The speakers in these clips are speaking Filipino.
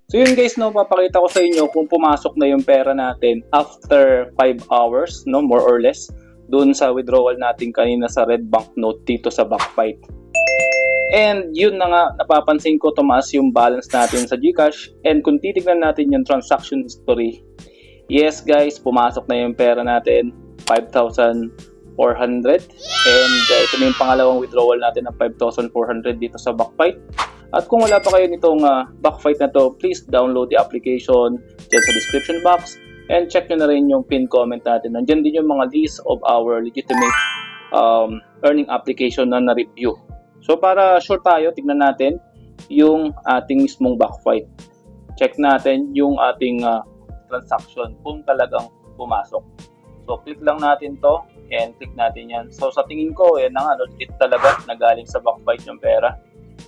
So yun guys, no, papakita ko sa inyo kung pumasok na yung pera natin after 5 hours, no, more or less, dun sa withdrawal natin kanina sa red banknote dito sa Backfight. And yun na nga, napapansin ko tumaas yung balance natin sa GCash. And kung titignan natin yung transaction history, yes guys, pumasok na yung pera natin, 5,400. And ito na yung pangalawang withdrawal natin ng 5,400 dito sa Backfight. At kung wala pa kayo nitong Backfight na to, please download the application dyan sa description box and check nyo na rin yung pin comment natin. Nandyan din yung mga list of our legitimate earning application na na-review. So para sure tayo, tignan natin yung ating mismong Backfight. Check natin yung ating transaction kung talagang pumasok. So click lang natin to and click natin yan. So sa tingin ko, yan na nga, legit talaga nagaling sa Backfight yung pera.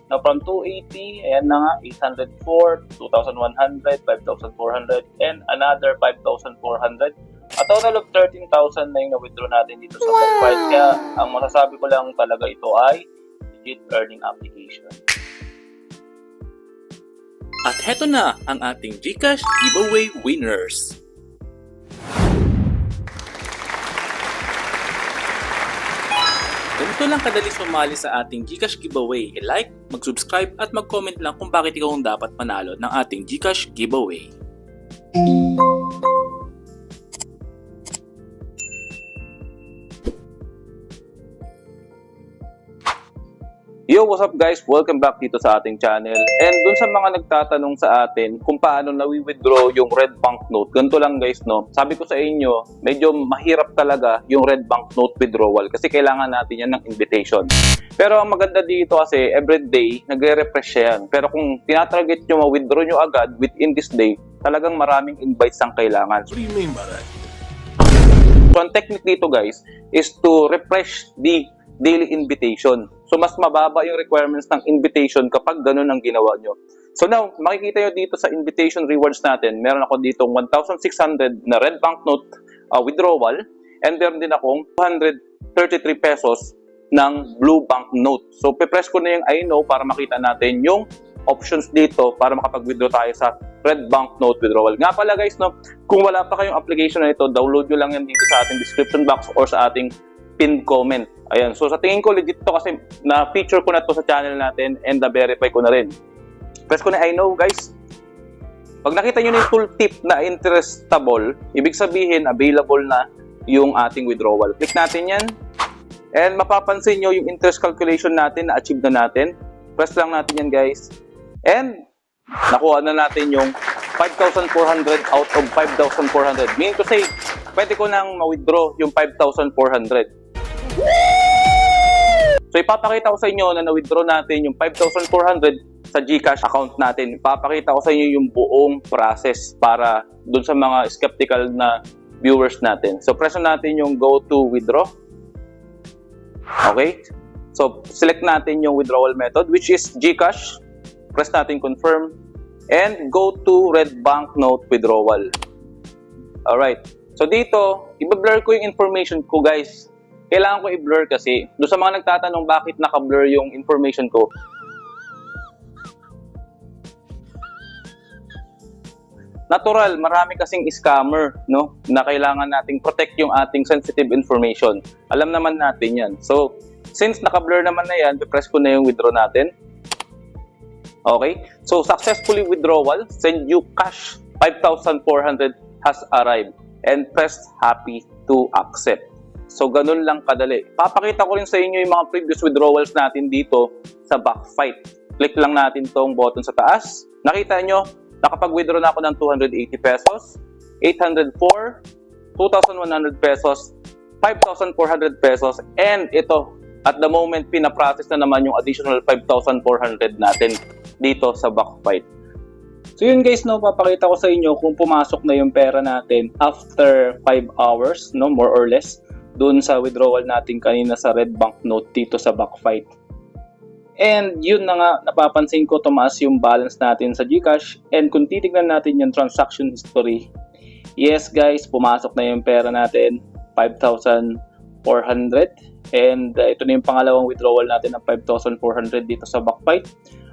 Now from 280, ayan na nga, 804, 2,100, 5,400, and another 5,400. A total of 13,000 na yung na-withdraw natin dito sa Backfight. Kaya ang masasabi ko lang talaga ito ay legit earning application. At heto na ang ating GCash giveaway winners. Ganito lang kadali sumali sa ating GCash giveaway. I-like, mag-subscribe at mag-comment lang kung bakit ikaw ang dapat manalo ng ating GCash giveaway. Yo, what's up guys? Welcome back dito sa ating channel. And dun sa mga nagtatanong sa atin kung paano na-withdraw yung red banknote, ganito lang guys, no? Sabi ko sa inyo, medyo mahirap talaga yung red banknote withdrawal kasi kailangan natin yan ng invitation. Pero ang maganda dito kasi everyday nagre-refresh yan. Pero kung tinatarget nyo ma-withdraw nyo agad within this day, talagang maraming invites ang kailangan. What do you mean by that? So ang technique dito guys is to refresh the daily invitation. So mas mababa yung requirements ng invitation kapag ganun ang ginawa nyo. So now, makikita nyo dito sa invitation rewards natin, meron ako dito 1,600 na red banknote withdrawal, and meron din akong 233 pesos ng blue banknote. So pe-press ko na yung I know para makita natin yung options dito para makapag-withdraw tayo sa red banknote withdrawal. Nga pala guys, no, kung wala pa kayong application na ito, download nyo lang yan dito sa ating description box or sa ating pinned comment. Ayan. So sa tingin ko legit to kasi na-feature ko na to sa channel natin and na-verify ko na rin. Press ko na I know guys. Pag nakita nyo na yung tooltip na interestable, ibig sabihin available na yung ating withdrawal. Click natin yan. And mapapansin nyo yung interest calculation natin na achieve na natin. Press lang natin yan guys. And nakuha na natin yung 5,400 out of 5,400. Meaning to say, pwede ko nang ma-withdraw yung 5,400. So ipapakita ko sa inyo na na-withdraw natin yung 5,400 sa GCash account natin. Ipapakita ko sa inyo yung buong process para dun sa mga skeptical na viewers natin. So press natin yung go to withdraw. Okay? So select natin yung withdrawal method which is GCash. Press natin confirm and go to red banknote withdrawal. Alright. So dito, i-blur ko yung information ko guys. Kailangan ko i-blur kasi doon sa mga nagtatanong bakit naka-blur yung information ko. Natural, marami kasing scammer, no? Na kailangan nating protect yung ating sensitive information. Alam naman natin yan. So, since naka-blur naman na yan, i-press ko na yung withdraw natin. Okay? So, successfully withdrawal, send you cash 5,400 has arrived and press happy to accept. So, ganun lang kadali. Papakita ko rin sa inyo yung mga previous withdrawals natin dito sa Backfight. Click lang natin tong button sa taas. Nakita nyo, nakapag-withdraw na ako ng 280 pesos, 804, 2,100 pesos, 5,400 pesos, and ito, at the moment, pinaprocess na naman yung additional 5,400 natin dito sa Backfight. So yun guys, no, papakita ko sa inyo kung pumasok na yung pera natin after 5 hours, no, more or less, dun sa withdrawal natin kanina sa red banknote dito sa Backfight. And yun na nga, napapansin ko tumaas yung balance natin sa GCash. And kung titignan natin yung transaction history, yes guys, pumasok na yung pera natin, 5,400. And ito na yung pangalawang withdrawal natin ng 5,400 dito sa Backfight.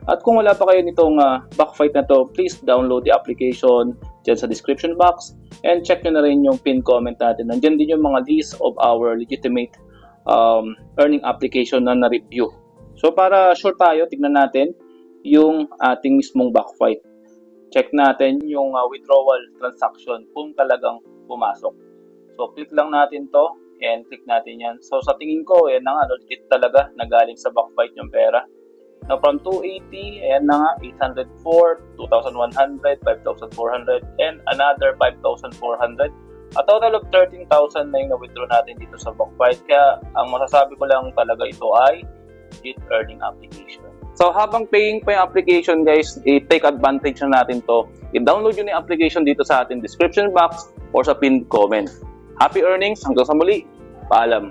At kung wala pa kayo nitong Backfight na to, please download the application dyan sa description box and check nyo na rin yung pin comment natin. Nandyan din yung mga list of our legitimate earning application na na-review. So para sure tayo, tignan natin yung ating mismong Backfight. Check natin yung withdrawal transaction kung talagang pumasok. So click lang natin to and click natin yan. So sa tingin ko, yan na nga, legit talaga nagaling sa Backfight yung pera. Now from 280, ayan na nga, 804, 2,100, 5,400, and another 5,400. A total of 13,000 na yung na-withdraw natin dito sa Backfight. Kaya ang masasabi ko lang talaga ito ay legit earning application. So habang paying pa yung application guys, i-take advantage na natin to. I-download yun yung application dito sa ating description box or sa pinned comment. Happy earnings! Hanggang sa muli! Paalam!